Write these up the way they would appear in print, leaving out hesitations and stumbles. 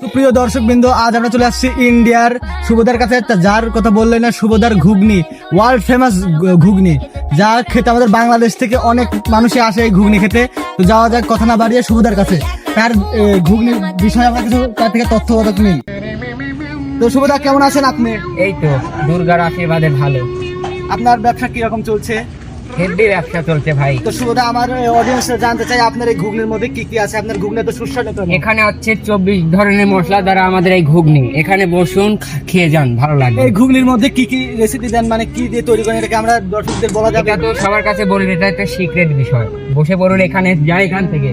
সুপ্রিয় দর্শকবৃন্দ, আজ আমরা চলে আসছি ইন্ডিয়ার সুবোধার কাছে, যার কথা বললেন না, সুবোধার ঘুগনি, ওয়ার্ল্ড ফেমাস ঘুগনি, যা খেতে আমাদের বাংলাদেশ থেকে অনেক মানুষই আসে এই ঘুগনি খেতে। তো যাওয়া যাক, কথা না বাড়িয়ে সুবোধার কাছে। তার ঘুগনির বিষয়ে আমরা কিছু তার থেকে তথ্যবোধক নেই। তো সুবোধা, কেমন আছেন আপনি? এই তো দুর্গার আশীর্বাদে ভালো। আপনার ব্যবসা কিরকম চলছে? হেভি ব্যবসা চলছে ভাই। তো সুবোধা, আমার অডিয়েন্স জানতে চাই আপনার এই ঘুগনির মধ্যে কি কি আছে। আপনার ঘুগনি তো সুস্বাদু তো। এখানে হচ্ছে 24 ধরনের মশলা দ্বারা আমাদের এই ঘুগনি। এখানে বসুন, খেয়ে যান, ভালো লাগবে। এই ঘুগনির মধ্যে কি কি রেসিপি দেন, মানে কি দিয়ে তৈরি করেন, এটাকে আমরা দর্শকদের বলা যাবে? এটা তো সবার কাছে বলুন, এটা একটা সিক্রেট বিষয়। বসে পড়ুন এখানে, যাই এখান থেকে।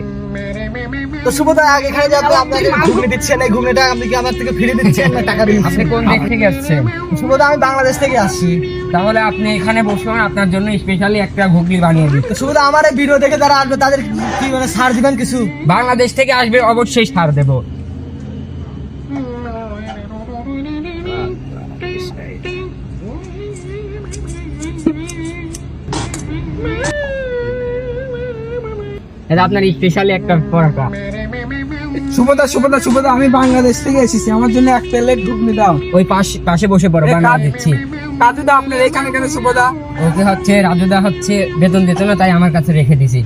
তো সুবোধা, আগে এখানে যে আপনাকে ঘুগনি দিচ্ছেন, এই ঘুগনিটা আপনি কি আমার থেকে ফিরে দিচ্ছেন না টাকা দিচ্ছেন? আপনি কোন দেশ থেকে আসছেন? সুবোধা, আমি বাংলাদেশ থেকে আসছি। তাহলে আপনি এখানে বসুন, আপনার জন্য স্পেশালি একটা ঘুগনি বানিয়ে দিই। তো সুবোধা, আমার এই ভিডিও দেখে যারা আসবে তাদের কি মানে ছাড় দিবেন কিছু? বাংলাদেশ থেকে আসবে, অবশ্যই ছাড় দেবো। এটা আপনার স্পেশালি একটা পরোটা। সুবোধা, আমি বাংলাদেশ থেকে এসেছি, আমার জন্য এক প্লেট ঘুগনি দাও। ওই পাশে বসে পড়ো, বানিয়ে দিচ্ছি। কাজুদা, আপনার এখানে কেন সুবোধা? ওকে হচ্ছে রাজুদা হচ্ছে বেতন দিত না, তাই আমার কাছে রেখে দিছি।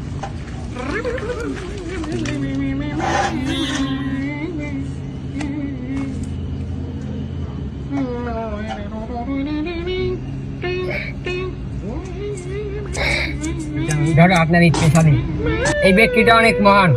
ধরো আপনার স্পেশালি। এই ব্যক্তিটা অনেক মহান।